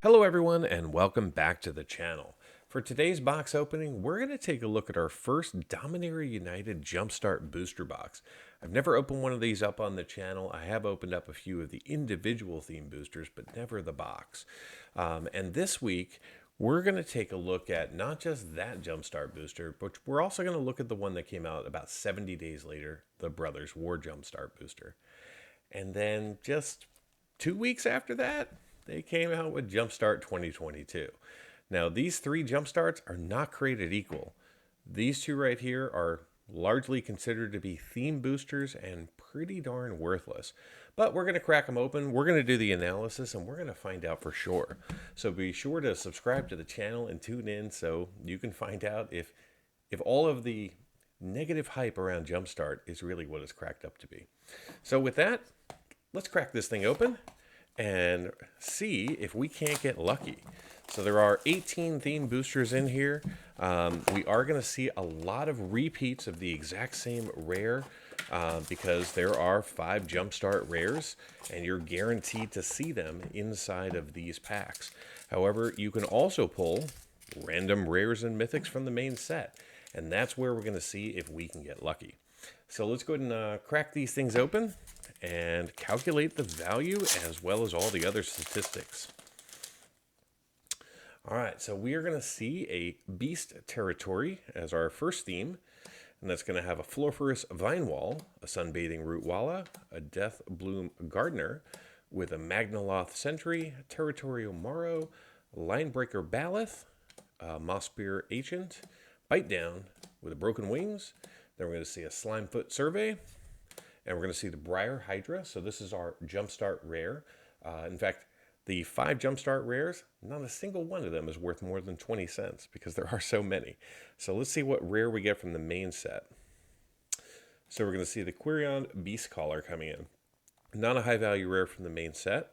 Hello everyone and welcome back to the channel. For today's box opening, we're going to take a look at our first Dominaria United Jumpstart Booster box. I've never opened one of these up on the channel. I have opened up a few of the individual theme boosters, but never the box. And this week, we're going to take a look at not just that Jumpstart booster, but we're also going to look at the one that came out about 70 days later, the Brothers War Jumpstart booster. And then just 2 weeks after that, they came out with Jumpstart 2022. Now, these three Jumpstarts are not created equal. These two right here are largely considered to be theme boosters and pretty darn worthless. But we're going to crack them open, we're going to do the analysis, and we're going to find out for sure. So be sure to subscribe to the channel and tune in so you can find out if all of the negative hype around Jumpstart is really what it's cracked up to be. So with that, let's crack this thing open and see if we can't get lucky. So there are 18 theme boosters in here. We are going to see a lot of repeats of the exact same rare because there are 5 Jumpstart rares and you're guaranteed to see them inside of these packs. However, you can also pull random rares and mythics from the main set, and that's where we're going to see if we can get lucky. So let's go ahead and crack these things open and calculate the value as well as all the other statistics. All right, so we are going to see a Beast Territory as our first theme, and that's going to have a Floriferous Vine Wall, a Sunbathing Root Walla, a Death Bloom Gardener with a Magnaloth Sentry, Territorial Morrow, Linebreaker Baloth, Mossbear Ancient, Bite Down with a Broken Wings. Then we're going to see a Slimefoot Survey, and we're going to see the Briar Hydra. So this is our Jumpstart rare. In fact, the 5 Jumpstart rares, not a single one of them is worth more than 20 cents because there are so many. So let's see what rare we get from the main set. So we're going to see the Quirion Beast Caller coming in. Not a high value rare from the main set.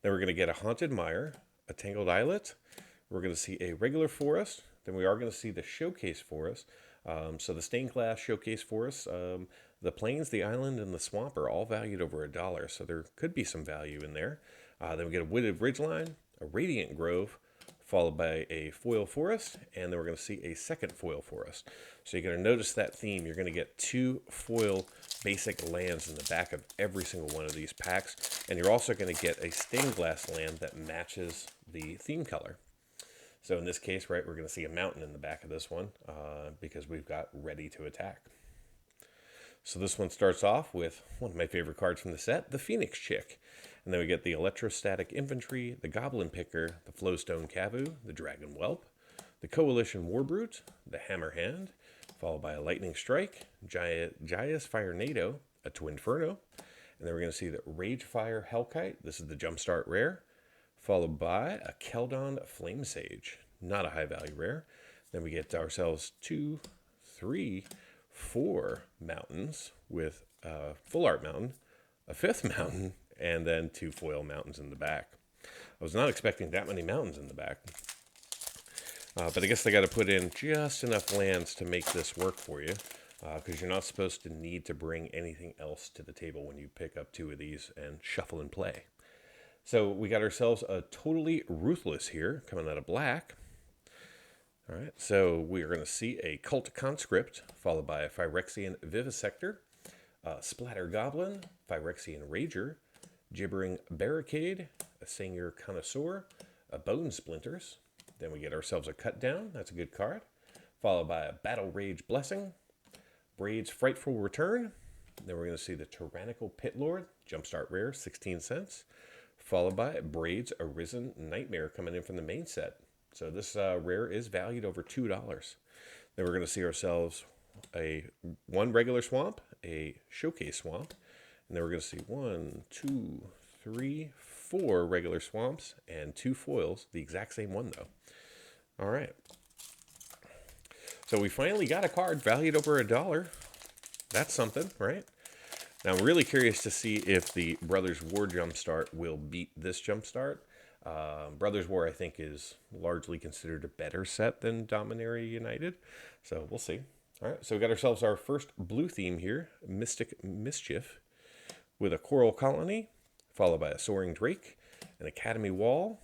Then we're going to get a Haunted Mire, a Tangled Islet. We're going to see a regular forest. Then we are going to see the Showcase Forest. So the Stained Glass Showcase Forest, the plains, the island, and the swamp are all valued over $1, so there could be some value in there. Then we get a Wooded Ridgeline, a Radiant Grove, followed by a Foil Forest, and then we're going to see a second Foil Forest. So you're going to notice that theme. You're going to get 2 foil basic lands in the back of every single one of these packs, and you're also going to get a Stained Glass land that matches the theme color. So in this case, right, we're going to see a mountain in the back of this one because we've got Ready to Attack. So this one starts off with one of my favorite cards from the set, the Phoenix Chick. And then we get the Electrostatic Infantry, the Goblin Picker, the Flowstone Cavu, the Dragon Whelp, the Coalition Warbrute, the Hammerhand, followed by a Lightning Strike, Gias Firenado, a Twinferno. And then we're going to see the Ragefire Hellkite. This is the Jumpstart rare. Followed by a Keldon Flame Sage, not a high value rare. Then we get ourselves 2, 3, 4 mountains with a full art mountain, a 5th mountain, and then 2 foil mountains in the back. I was not expecting that many mountains in the back. But I guess they got to put in just enough lands to make this work for you, because you're not supposed to need to bring anything else to the table when you pick up 2 of these and shuffle and play. So we got ourselves a Totally Ruthless here, coming out of black. All right, so we are going to see a Cult Conscript, followed by a Phyrexian Vivisector, a Splatter Goblin, Phyrexian Rager, Gibbering Barricade, a Sengir Connoisseur, a Bone Splinters. Then we get ourselves a Cut Down, that's a good card, followed by a Battle Rage Blessing, Braid's Frightful Return. Then we're going to see the Tyrannical Pit Lord, Jumpstart rare, 16 cents. Followed by Braid's Arisen Nightmare coming in from the main set. So this rare is valued over $2. Then we're going to see ourselves one regular swamp, a Showcase Swamp, and then we're going to see 1, 2, 3, 4 regular swamps and 2 foils, the exact same one though. All right. So we finally got a card valued over $1. That's something, right? Now, I'm really curious to see if the Brothers War Jumpstart will beat this Jumpstart. Brothers War, I think, is largely considered a better set than Dominaria United. So we'll see. All right, so we got ourselves our first blue theme here, Mystic Mischief, with a Coral Colony, followed by a Soaring Drake, an Academy Wall,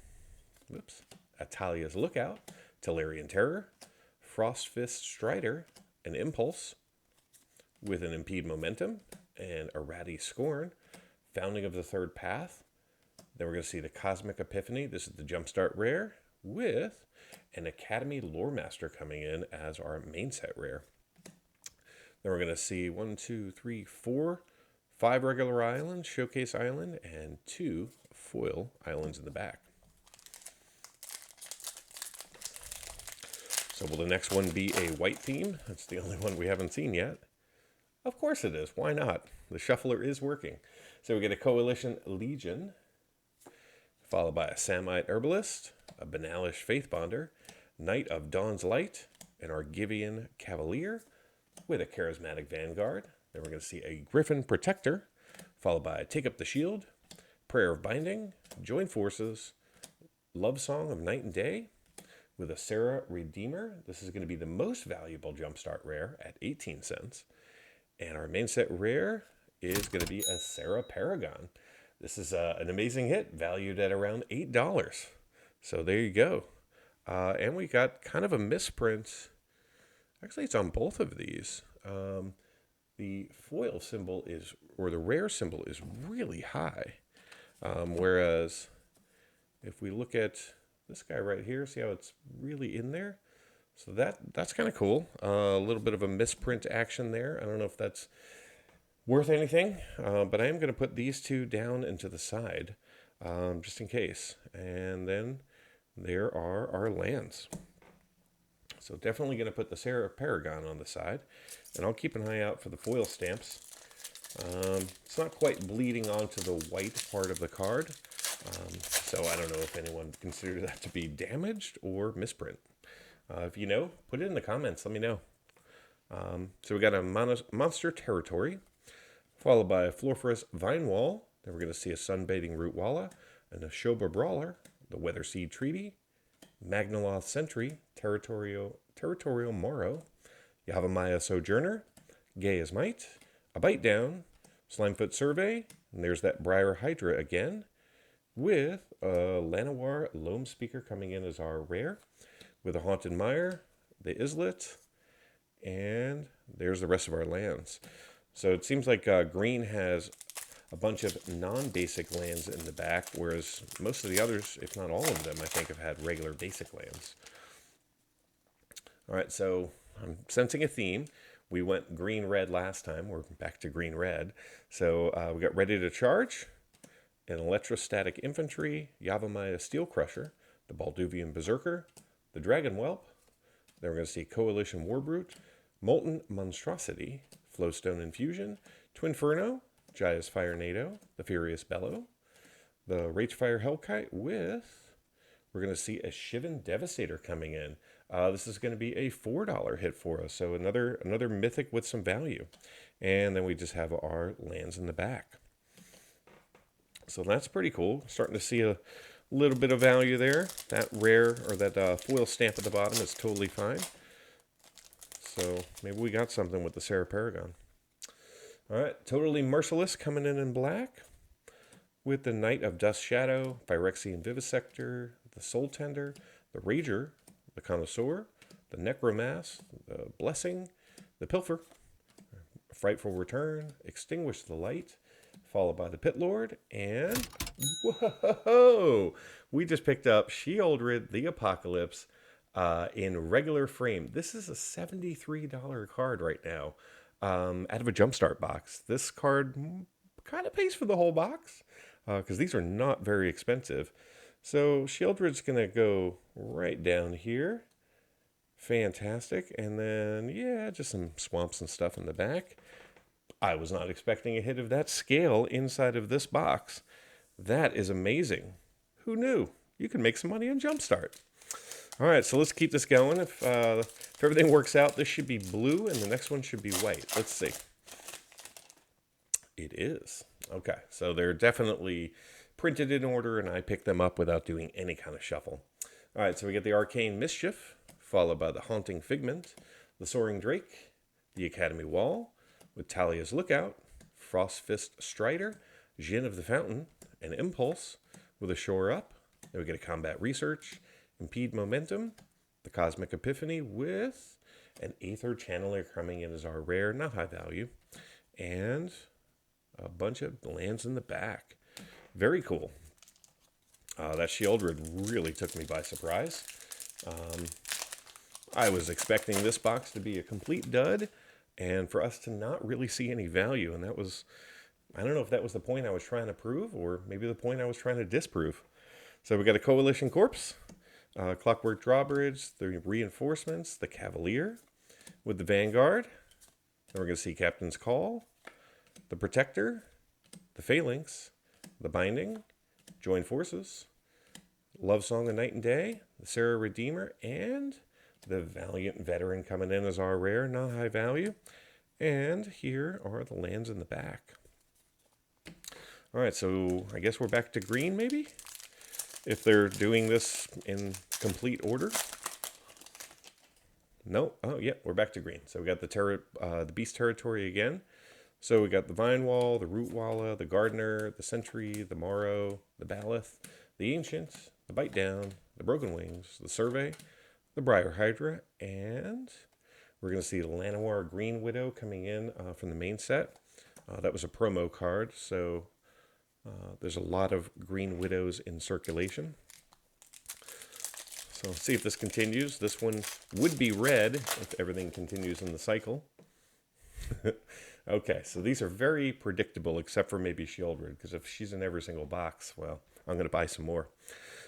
Whoops. Atalia's Lookout, Tellurian Terror, Frostfist Strider, an Impulse with an Impede Momentum, and a Rarity Scorn, Founding of the Third Path. Then we're going to see the Cosmic Epiphany. This is the Jumpstart rare with an Academy Lore Master coming in as our main set rare. Then we're going to see 1, 2, 3, 4, 5 regular islands, Showcase Island, and 2 foil islands in the back. So will the next one be a white theme? That's the only one we haven't seen yet. Of course it is. Why not? The shuffler is working. So we get a Coalition Legion, followed by a Samite Herbalist, a Banalish Faith Bonder, Knight of Dawn's Light, an Argivian Cavalier with a Charismatic Vanguard. Then we're going to see a Griffin Protector, followed by Take Up the Shield, Prayer of Binding, Join Forces, Love Song of Night and Day, with a Sarah Redeemer. This is going to be the most valuable Jumpstart rare at 18 cents. And our main set rare is going to be a Sarah Paragon. This is an amazing hit, valued at around $8. So there you go. And we got kind of a misprint. Actually, it's on both of these. The foil symbol is, or the rare symbol is really high. Whereas if we look at this guy right here, see how it's really in there? So that's kind of cool. A little bit of a misprint action there. I don't know if that's worth anything, but I am going to put these two down and to the side, just in case. And then there are our lands. So definitely going to put the Sarah Paragon on the side, and I'll keep an eye out for the foil stamps. It's not quite bleeding onto the white part of the card, so I don't know if anyone considers that to be damaged or misprint. If you know, put it in the comments. Let me know. So we got a Monster Territory, followed by a Florforest Vine Wall. Then we're going to see a Sunbathing Root Walla, and a Shoba Brawler, the Weather Seed Treaty, Magnaloth Sentry, Territorial Morrow, Yavimaya Sojourner, Gay as Might, a Bite Down, Slimefoot Survey, and there's that Briar Hydra again, with a Llanowar Loam Speaker coming in as our rare, with a Haunted Mire, the Islet, and there's the rest of our lands. So it seems like green has a bunch of non-basic lands in the back, whereas most of the others, if not all of them, I think have had regular basic lands. All right, so I'm sensing a theme. We went green-red last time. We're back to green-red. So we got Ready to Charge, an Electrostatic Infantry, Yavimaya Steel Crusher, the Balduvian Berserker, the Dragon Whelp. Then we're going to see Coalition Warbrute, Molten Monstrosity, Flowstone Infusion, Twinferno, Jaya's Firenado, the Furious Bellow, the Ragefire Hellkite with, we're going to see a Shivan Devastator coming in. This is going to be a $4 hit for us, so another mythic with some value. And then we just have our lands in the back. So that's pretty cool. Starting to see a little bit of value there. That rare, or that foil stamp at the bottom is totally fine. So maybe we got something with the Sarah Paragon. All right, Totally Merciless coming in black, with the Knight of Dust Shadow, Phyrexian Vivisector, the Soul Tender, the Rager, the Connoisseur, the Necromass, the Blessing, the Pilfer, Frightful Return, Extinguish the Light, followed by the Pit Lord, and whoa! We just picked up Sheoldred the Apocalypse in regular frame. This is a $73 card right now. Out of a Jumpstart box. This card kind of pays for the whole box, because these are not very expensive. So Sheoldred's going to go right down here. Fantastic. And then, yeah, just some swamps and stuff in the back. I was not expecting a hit of that scale inside of this box. That is amazing. Who knew? You can make some money on Jumpstart. All right, so let's keep this going. If everything works out, this should be blue, and the next one should be white. Let's see. It is. Okay, so they're definitely printed in order, and I picked them up without doing any kind of shuffle. All right, so we get the Arcane Mischief, followed by the Haunting Figment, the Soaring Drake, the Academy Wall, with Talia's Lookout, Frostfist Strider, Jin of the Fountain, an Impulse, with a Shore Up, Then we get a Combat Research, Impede Momentum, the Cosmic Epiphany with an Aether Channeler coming in as our rare, not high value, and a bunch of lands in the back. Very cool. That Shieldred really took me by surprise. I was expecting this box to be a complete dud, and for us to not really see any value, and that was, I don't know if that was the point I was trying to prove, or maybe the point I was trying to disprove. So we got a Coalition Corpse, Clockwork Drawbridge, the Reinforcements, the Cavalier, with the Vanguard. Then we're going to see Captain's Call, the Protector, the Phalanx, the Binding, Join Forces, Love Song of Night and Day, the Sarah Redeemer, and the Valiant Veteran coming in as our rare, not high value. And here are the lands in the back. All right, so I guess we're back to green, maybe? If they're doing this in complete order. No, oh yeah, we're back to green. So we got the Beast Territory again. So we got the Vine Wall, the Rootwalla, the Gardener, the Sentry, the Morrow, the Baloth, the Ancient, the Bite Down, the Broken Wings, the Survey, the Briar Hydra, and we're going to see the Llanowar Green Widow coming in from the main set. That was a promo card, so there's a lot of Green Widows in circulation. So let's see if this continues. This one would be red if everything continues in the cycle. Okay, so these are very predictable, except for maybe Shieldred, because if she's in every single box, well, I'm going to buy some more.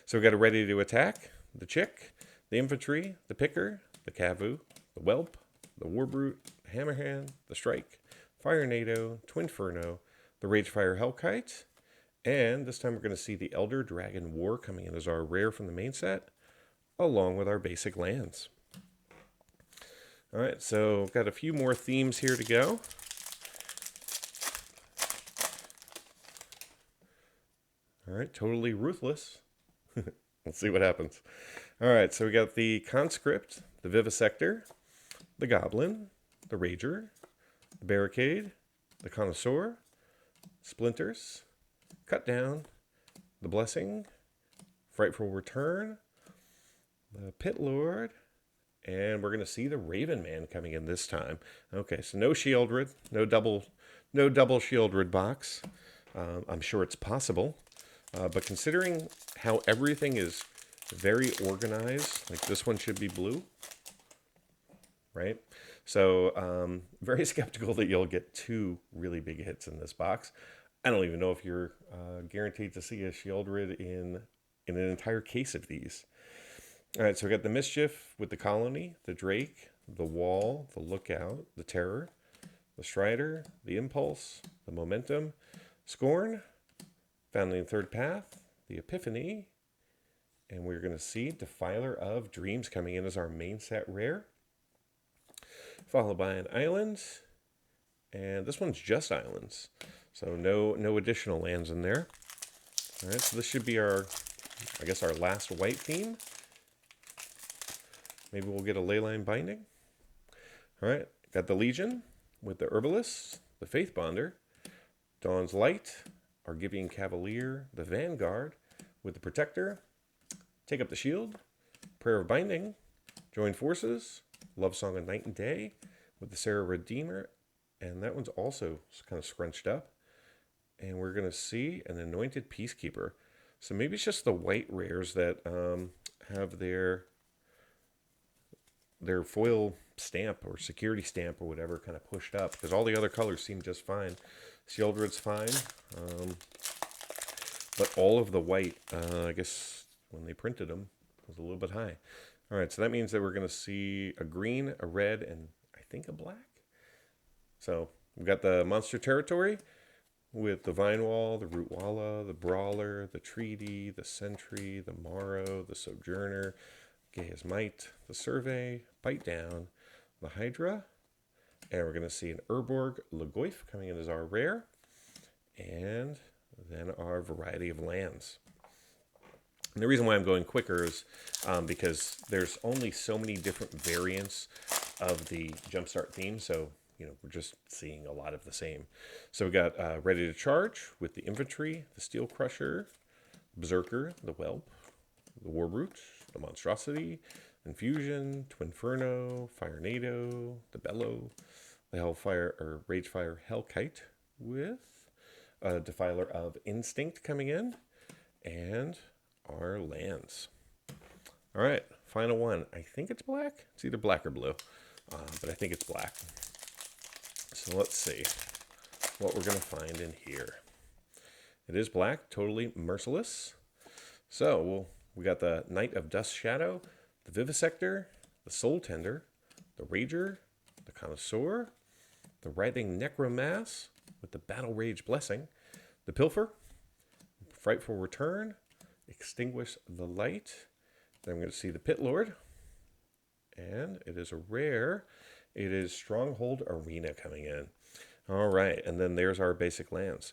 So we got a Ready to Attack, the Chick, the Infantry, the Picker, the Cavu, the Whelp, the Warbrute, the Hammerhand, the Strike, Fire Nado, Twinferno, the Ragefire Hellkite, and this time we're going to see the Elder Dragon War coming in as our rare from the main set, along with our basic lands. All right, so got a few more themes here to go. All right, Totally Ruthless. Let's see what happens. All right, so we got the Conscript, the Vivisector, the Goblin, the Rager, the Barricade, the Connoisseur, Splinters, Cut Down, the Blessing, Frightful Return, the Pit Lord, and we're going to see the Raven Man coming in this time. Okay, so no Shieldred, no double Shieldred box. I'm sure it's possible. But considering how everything is very organized, like this one should be blue, right? So very skeptical that you'll get two really big hits in this box. I don't even know if you're guaranteed to see a Shieldred in an entire case of these. All right, so we got the Mischief with the Colony, the Drake, the Wall, the Lookout, the Terror, the Strider, the Impulse, the Momentum, Scorn, Founding Third Path, the Epiphany, and we're going to see Defiler of Dreams coming in as our main set rare, followed by an Island, and this one's just Islands, so no additional lands in there. All right, so this should be our, I guess, our last white theme. Maybe we'll get a Leyline Binding. All right, got the Legion with the Herbalist, the Faith Bonder, Dawn's Light, Argivian Cavalier, the Vanguard with the Protector, Take Up the Shield, Prayer of Binding, Join Forces, Love Song of Night and Day with the Sarah Redeemer, and that one's also kind of scrunched up. And we're going to see an Anointed Peacekeeper. So maybe it's just the white rares that have their foil stamp or security stamp or whatever kind of pushed up, because all the other colors seem just fine. Shieldred's fine, but all of the white, I guess when they printed them, was a little bit high. All right, so that means that we're going to see a green, a red, and I think a black. So we've got the Monster Territory with the Vine Wall, the Rootwalla, the Brawler, the Treaty, the Sentry, the Morrow, the Sojourner, Gaia's Might, the Survey, Bite Down, the Hydra, and we're going to see an Urborg Lagoif coming in as our rare, and then our variety of lands. And the reason why I'm going quicker is because there's only so many different variants of the Jumpstart theme, so we're just seeing a lot of the same. So we got Ready to Charge with the Infantry, the Steel Crusher, Berserker, the Whelp, the Warbrute, the Monstrosity, Infusion, Twinferno, Firenado, the Bellow, the Hellfire or Ragefire Hellkite with a Defiler of Instinct coming in, and our lands. All right, final one. I think it's black. It's either black or blue, but I think it's black. So let's see what we're going to find in here. It is black, totally merciless. So we got the Knight of Dust Shadow, the Vivisector, the Soul Tender, the Rager, the Connoisseur, the Writhing Necromass with the Battle Rage Blessing, the Pilfer, Frightful Return, Extinguish the Light. Then I'm going to see the Pit Lord, and it is a rare. It is Stronghold Arena coming in. All right, and then there's our basic lands.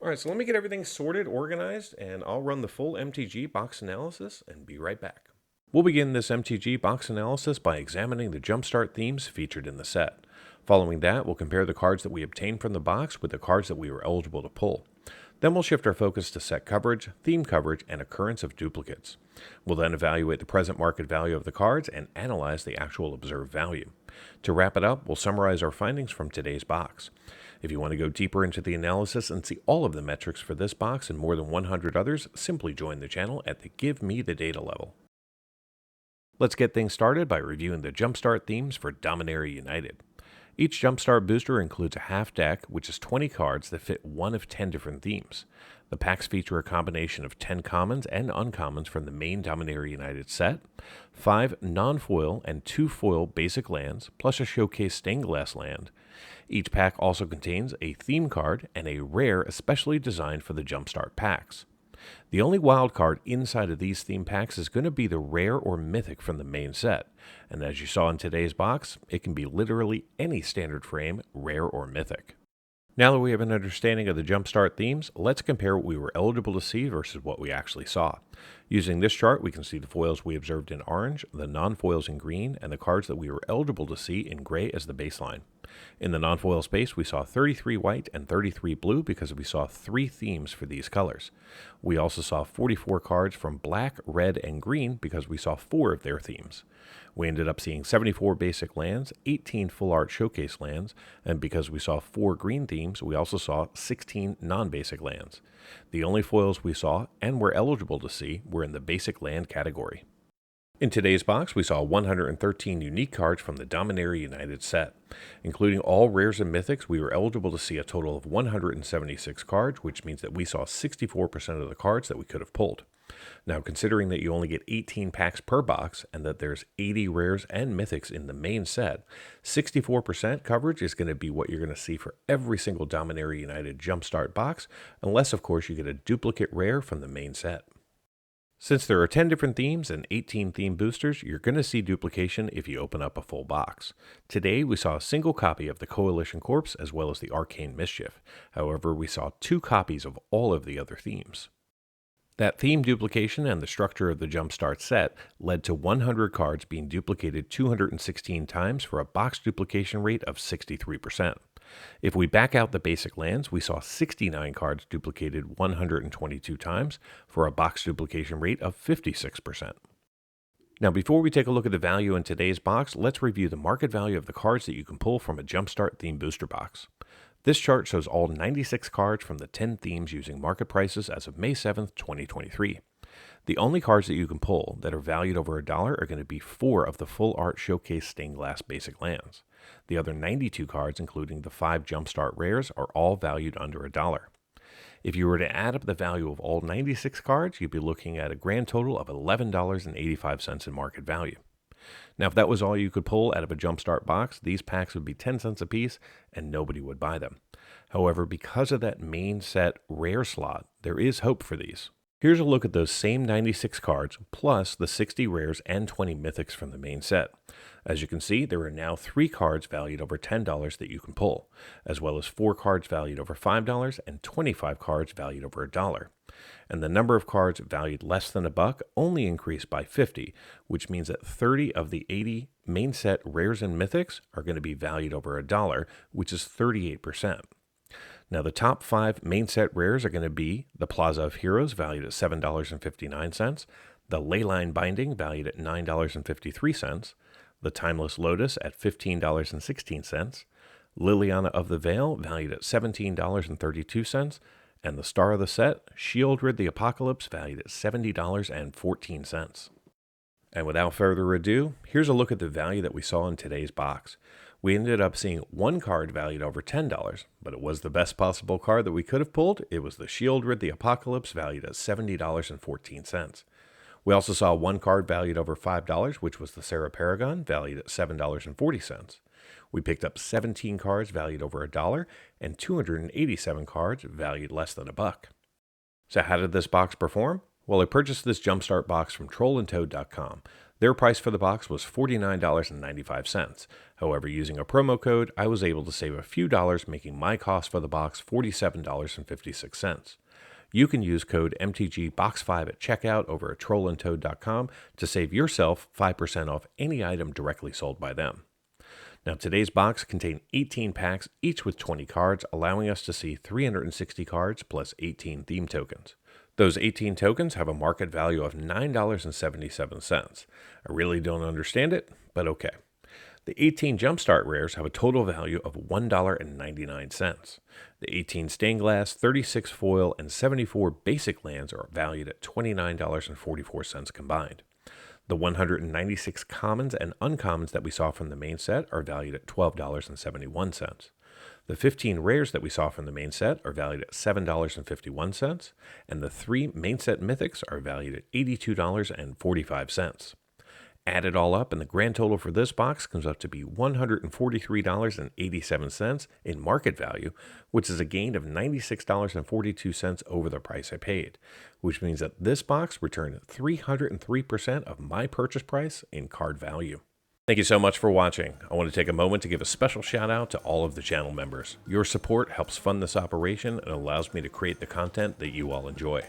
All right, so let me get everything sorted, organized, and I'll run the full MTG box analysis and be right back. We'll begin this MTG box analysis by examining the Jumpstart themes featured in the set. Following that, we'll compare the cards that we obtained from the box with the cards that we were eligible to pull. Then we'll shift our focus to set coverage, theme coverage, and occurrence of duplicates. We'll then evaluate the present market value of the cards and analyze the actual observed value. To wrap it up, we'll summarize our findings from today's box. If you want to go deeper into the analysis and see all of the metrics for this box and more than 100 others, simply join the channel at the Give Me the Data level. Let's get things started by reviewing the Jumpstart themes for Dominaria United. Each Jumpstart booster includes a half deck, which is 20 cards that fit one of 10 different themes. The packs feature a combination of 10 commons and uncommons from the main Dominaria United set, 5 non-foil and 2 foil basic lands, plus a showcase stained glass land. Each pack also contains a theme card and a rare especially designed for the Jumpstart packs. The only wild card inside of these theme packs is going to be the rare or mythic from the main set, and as you saw in today's box, it can be literally any standard frame, rare or mythic. Now that we have an understanding of the Jumpstart themes, let's compare what we were eligible to see versus what we actually saw. Using this chart, we can see the foils we observed in orange, the non-foils in green, and the cards that we were eligible to see in gray as the baseline. In the non-foil space, we saw 33 white and 33 blue because we saw 3 themes for these colors. We also saw 44 cards from black, red, and green because we saw 4 of their themes. We ended up seeing 74 basic lands, 18 full art showcase lands, and because we saw 4 green themes, we also saw 16 non-basic lands. The only foils we saw and were eligible to see were in the basic land category. In today's box, we saw 113 unique cards from the Dominaria United set. Including all rares and mythics, we were eligible to see a total of 176 cards, which means that we saw 64% of the cards that we could have pulled. Now, considering that you only get 18 packs per box and that there's 80 rares and mythics in the main set, 64% coverage is going to be what you're going to see for every single Dominaria United Jumpstart box, unless, of course, you get a duplicate rare from the main set. Since there are 10 different themes and 18 theme boosters, you're going to see duplication if you open up a full box. Today, we saw a single copy of the Coalition Corpse as well as the Arcane Mischief. However, we saw 2 copies of all of the other themes. That theme duplication and the structure of the Jumpstart set led to 100 cards being duplicated 216 times for a box duplication rate of 63%. If we back out the basic lands, we saw 69 cards duplicated 122 times for a box duplication rate of 56%. Now, before we take a look at the value in today's box, let's review the market value of the cards that you can pull from a Jumpstart theme booster box. This chart shows all 96 cards from the 10 themes using market prices as of May 7th, 2023. The only cards that you can pull that are valued over $1 are going to be 4 of the full art showcase stained glass basic lands. The other 92 cards, including the 5 Jumpstart rares, are all valued under $1. If you were to add up the value of all 96 cards, you'd be looking at a grand total of $11.85 in market value. Now, if that was all you could pull out of a Jumpstart box, these packs would be 10 cents a piece and nobody would buy them. However, because of that main set rare slot, there is hope for these. Here's a look at those same 96 cards, plus the 60 rares and 20 mythics from the main set. As you can see, there are now 3 cards valued over $10 that you can pull, as well as 4 cards valued over $5 and 25 cards valued over $1. And the number of cards valued less than $1 only increased by 50, which means that 30 of the 80 main set rares and mythics are going to be valued over $1, which is 38%. Now, the top 5 main set rares are going to be the Plaza of Heroes, valued at $7.59, the Leyline Binding valued at $9.53, the Timeless Lotus at $15.16, Liliana of the Veil valued at $17.32, and the Star of the Set, Shield the Apocalypse, valued at $70.14. And without further ado, here's a look at the value that we saw in today's box. We ended up seeing one card valued over $10, but it was the best possible card that we could have pulled. It was the Shield the Apocalypse, valued at $70.14. We also saw one card valued over $5, which was the Sarah Paragon, valued at $7.40. We picked up 17 cards valued over $1 and 287 cards valued less than $1. So how did this box perform? Well, I purchased this Jumpstart box from trollandtoad.com. Their price for the box was $49.95. However, using a promo code, I was able to save a few dollars, making my cost for the box $47.56. You can use code MTGBOX5 at checkout over at trollandtoad.com to save yourself 5% off any item directly sold by them. Now, today's box contained 18 packs, each with 20 cards, allowing us to see 360 cards plus 18 theme tokens. Those 18 tokens have a market value of $9.77. I really don't understand it, but okay. The 18 Jumpstart rares have a total value of $1.99. The 18 stained glass, 36 foil, and 74 basic lands are valued at $29.44 combined. The 196 commons and uncommons that we saw from the main set are valued at $12.71. The 15 rares that we saw from the main set are valued at $7.51, and the 3 main set mythics are valued at $82.45. Add it all up, and the grand total for this box comes up to be $143.87 in market value, which is a gain of $96.42 over the price I paid, which means that this box returned 303% of my purchase price in card value. Thank you so much for watching. I want to take a moment to give a special shout out to all of the channel members. Your support helps fund this operation and allows me to create the content that you all enjoy.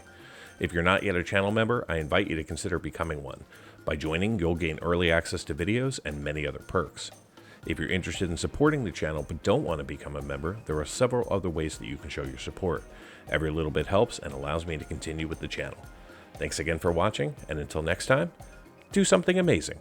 If you're not yet a channel member, I invite you to consider becoming one. By joining, you'll gain early access to videos and many other perks. If you're interested in supporting the channel but don't want to become a member, there are several other ways that you can show your support. Every little bit helps and allows me to continue with the channel. Thanks again for watching, and until next time, do something amazing.